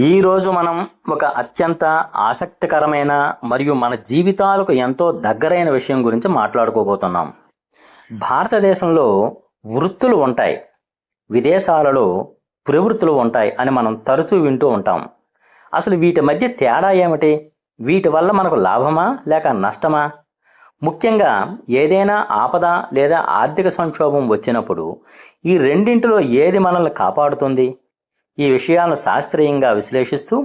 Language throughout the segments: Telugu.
ఈరోజు మనం ఒక అత్యంత ఆసక్తికరమైన మరియు మన జీవితాలకు ఎంతో దగ్గరైన విషయం గురించి మాట్లాడుకోబోతున్నాం. భారతదేశంలో వృత్తులు ఉంటాయి, విదేశాలలో ప్రవృత్తులు ఉంటాయి అని మనం తరచూ వింటూ ఉంటాం. అసలు వీటి మధ్య తేడా ఏమిటి? వీటి వల్ల మనకు లాభమా లేక నష్టమా? ముఖ్యంగా ఏదైనా ఆపద లేదా ఆర్థిక సంక్షోభం వచ్చినప్పుడు ఈ రెండింటిలో ఏది మనల్ని కాపాడుతుంది? ఈ విషయాలను శాస్త్రీయంగా విశ్లేషిస్తూ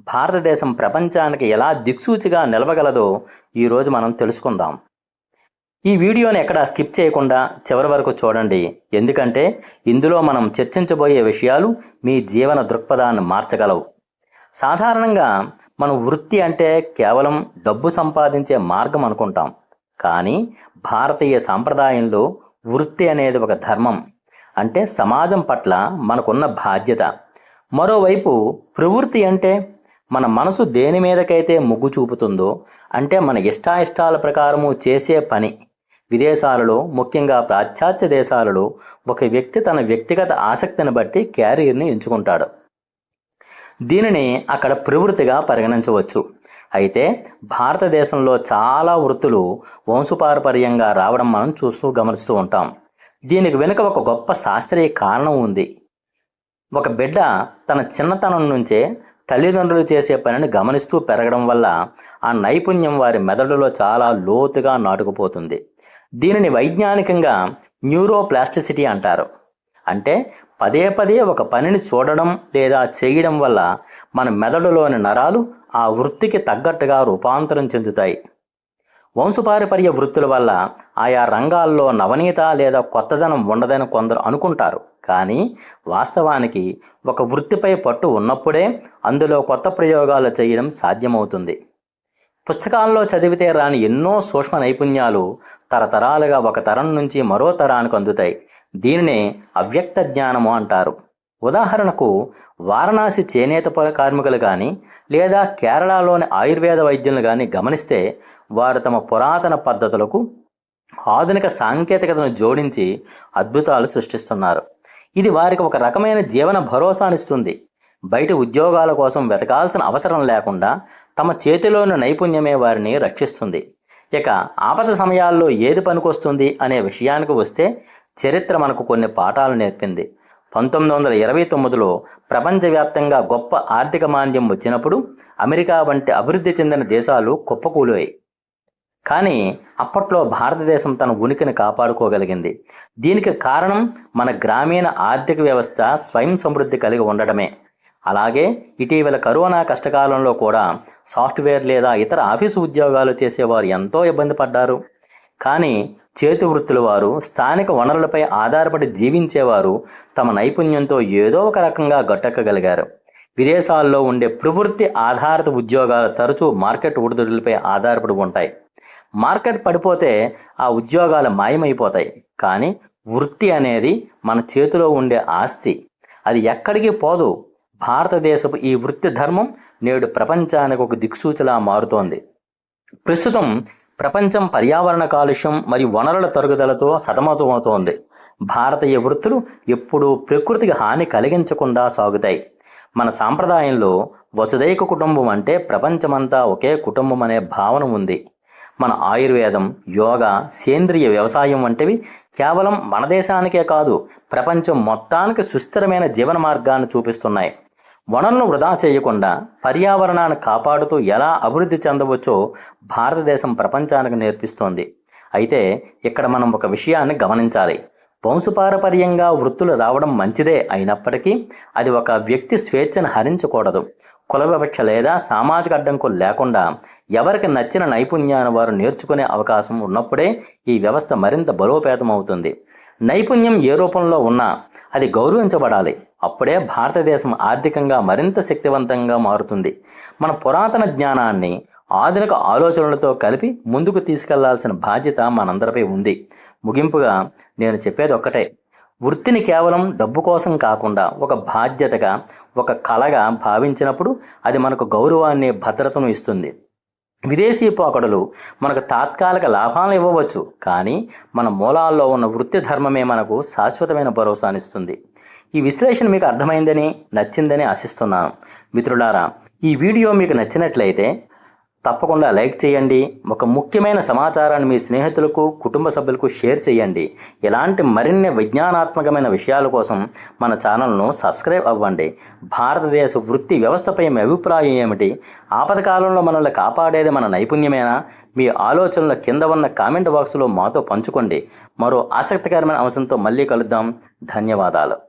భారతదేశం ప్రపంచానికి ఎలా దిక్సూచిగా నిలవగలదో ఈరోజు మనం తెలుసుకుందాం. ఈ వీడియోని ఎక్కడా స్కిప్ చేయకుండా చివరి వరకు చూడండి, ఎందుకంటే ఇందులో మనం చర్చించబోయే విషయాలు మీ జీవన దృక్పథాన్ని మార్చగలవు. సాధారణంగా మనం వృత్తి అంటే కేవలం డబ్బు సంపాదించే మార్గం అనుకుంటాం. కానీ భారతీయ సాంప్రదాయంలో వృత్తి అనేది ఒక ధర్మం, అంటే సమాజం పట్ల మనకున్న బాధ్యత. మరోవైపు ప్రవృత్తి అంటే మన మనసు దేని మీదకైతే మొగ్గు చూపుతుందో, అంటే మన ఇష్టాయిష్టాల ప్రకారము చేసే పని. విదేశాలలో, ముఖ్యంగా పాశ్చాత్య దేశాలలో ఒక వ్యక్తి తన వ్యక్తిగత ఆసక్తిని బట్టి క్యారియర్ని ఎంచుకుంటాడు. దీనిని అక్కడ ప్రవృత్తిగా పరిగణించవచ్చు. అయితే భారతదేశంలో చాలా వృత్తులు వంశపారపర్యంగా రావడం మనం గమనిస్తూ ఉంటాం. దీనికి వెనుక ఒక గొప్ప శాస్త్రీయ కారణం ఉంది. ఒక బిడ్డ తన చిన్నతనం నుంచే తల్లిదండ్రులు చేసే పనిని గమనిస్తూ పెరగడం వల్ల ఆ నైపుణ్యం వారి మెదడులో చాలా లోతుగా నాటుకుపోతుంది. దీనిని వైజ్ఞానికంగా న్యూరోప్లాస్టిసిటీ అంటారు. అంటే పదే పదే ఒక పనిని చూడడం లేదా చేయడం వల్ల మన మెదడులోని నరాలు ఆ వృత్తికి తగ్గట్టుగా రూపాంతరం చెందుతాయి. వంశపారపర్య వృత్తుల వల్ల ఆయా రంగాల్లో నవనీత లేదా కొత్తదనం ఉండదని కొందరు అనుకుంటారు. కానీ వాస్తవానికి ఒక వృత్తిపై పట్టు ఉన్నప్పుడే అందులో కొత్త ప్రయోగాలు చేయడం సాధ్యమవుతుంది. పుస్తకాల్లో చదివితే రాని ఎన్నో సూక్ష్మ నైపుణ్యాలు తరతరాలుగా ఒక తరం నుంచి మరో తరానికి అందుతాయి. దీనినే అవ్యక్త జ్ఞానము అంటారు. ఉదాహరణకు వారణాసి చేనేత కార్మికులు కానీ లేదా కేరళలోని ఆయుర్వేద వైద్యులను కానీ గమనిస్తే వారు తమ పురాతన పద్ధతులకు ఆధునిక సాంకేతికతను జోడించి అద్భుతాలు సృష్టిస్తున్నారు. ఇది వారికి ఒక రకమైన జీవన భరోసానిస్తుంది. బయట ఉద్యోగాల కోసం వెతకాల్సిన అవసరం లేకుండా తమ చేతిలోని నైపుణ్యమే వారిని రక్షిస్తుంది. ఇక ఆపద సమయాల్లో ఏది పనికొస్తుంది అనే విషయానికి వస్తే చరిత్ర మనకు కొన్ని పాఠాలు నేర్పింది. 1929లో ప్రపంచవ్యాప్తంగా గొప్ప ఆర్థిక మాంద్యం వచ్చినప్పుడు అమెరికా వంటి అభివృద్ధి చెందిన దేశాలు కుప్పకూలాయి. కానీ అప్పట్లో భారతదేశం తన ఉనికిని కాపాడుకోగలిగింది. దీనికి కారణం మన గ్రామీణ ఆర్థిక వ్యవస్థ స్వయం సమృద్ధి కలిగి ఉండడమే. అలాగే ఇటీవల కరోనా కష్టకాలంలో కూడా సాఫ్ట్వేర్ లేదా ఇతర ఆఫీసు ఉద్యోగాలు చేసేవారు ఎంతో ఇబ్బంది పడ్డారు. కానీ చేతి వృత్తుల వారు, స్థానిక వనరులపై ఆధారపడి జీవించేవారు తమ నైపుణ్యంతో ఏదో ఒక రకంగా గట్టెక్కగలిగారు. విదేశాల్లో ఉండే ప్రవృత్తి ఆధారిత ఉద్యోగాలు తరచూ మార్కెట్ ఒడిదుడులపై ఆధారపడి ఉంటాయి. మార్కెట్ పడిపోతే ఆ ఉద్యోగాలు మాయమైపోతాయి. కానీ వృత్తి అనేది మన చేతిలో ఉండే ఆస్తి, అది ఎక్కడికి పోదు. భారతదేశపు ఈ వృత్తి ధర్మం నేడు ప్రపంచానికి ఒక దిక్సూచిలా మారుతోంది. ప్రస్తుతం ప్రపంచం పర్యావరణ కాలుష్యం మరియు వనరుల తరుగుదలతో సతమతమవుతోంది. భారతీయ వృత్తులు ఎప్పుడూ ప్రకృతికి హాని కలిగించకుండా సాగుతాయి. మన సాంప్రదాయంలో వసుదైక కుటుంబం అంటే ప్రపంచమంతా ఒకే కుటుంబం అనే భావన ఉంది. మన ఆయుర్వేదం, యోగా, సేంద్రియ వ్యవసాయం వంటివి కేవలం మన దేశానికే కాదు, ప్రపంచం మొత్తానికి సుస్థిరమైన జీవన మార్గాన్ని చూపిస్తున్నాయి. వనరులను వృధా చేయకుండా పర్యావరణాన్ని కాపాడుతూ ఎలా అభివృద్ధి చెందవచ్చో భారతదేశం ప్రపంచానికి నేర్పిస్తోంది. అయితే ఇక్కడ మనం ఒక విషయాన్ని గమనించాలి. వంశపారపర్యంగా వృత్తులు రావడం మంచిదే అయినప్పటికీ అది ఒక వ్యక్తి స్వేచ్ఛను హరించకూడదు. కుల వివక్ష లేదా సామాజిక అడ్డంకులు లేకుండా ఎవరికి నచ్చిన నైపుణ్యాన్ని వారు నేర్చుకునే అవకాశం ఉన్నప్పుడే ఈ వ్యవస్థ మరింత బలోపేతం అవుతుంది. నైపుణ్యం ఏ రూపంలో ఉన్నా అది గౌరవించబడాలి. అప్పుడే భారతదేశం ఆర్థికంగా మరింత శక్తివంతంగా మారుతుంది. మన పురాతన జ్ఞానాన్ని ఆధునిక ఆలోచనలతో కలిపి ముందుకు తీసుకెళ్లాల్సిన బాధ్యత మనందరిపై ఉంది. ముగింపుగా నేను చెప్పేది ఒక్కటే, వృత్తిని కేవలం డబ్బు కోసం కాకుండా ఒక బాధ్యతగా, ఒక కళగా భావించినప్పుడు అది మనకు గౌరవాన్ని, భద్రతను ఇస్తుంది. విదేశీ పోకడలు మనకు తాత్కాలిక లాభాలను ఇవ్వవచ్చు, కానీ మన మూలాల్లో ఉన్న వృత్తి ధర్మమే మనకు శాశ్వతమైన భరోసానిస్తుంది. ఈ విశ్లేషణ మీకు అర్థమైందని, నచ్చిందని ఆశిస్తున్నాను. మిత్రులారా, ఈ వీడియో మీకు నచ్చినట్లయితే తప్పకుండా లైక్ చేయండి. ఒక ముఖ్యమైన సమాచారాన్ని మీ స్నేహితులకు, కుటుంబ సభ్యులకు షేర్ చేయండి. ఇలాంటి మరిన్ని విజ్ఞానాత్మకమైన విషయాల కోసం మన ఛానల్ను సబ్స్క్రైబ్ అవ్వండి. భారతదేశ వృత్తి వ్యవస్థపై మీ అభిప్రాయం ఏమిటి? ఆపదకాలంలో మనల్ని కాపాడేది మన నైపుణ్యమేనా? మీ ఆలోచనలు కింద ఉన్న కామెంట్ బాక్సులో మాతో పంచుకోండి. మరో ఆసక్తికరమైన అంశంతో మళ్ళీ కలుద్దాం. ధన్యవాదాలు.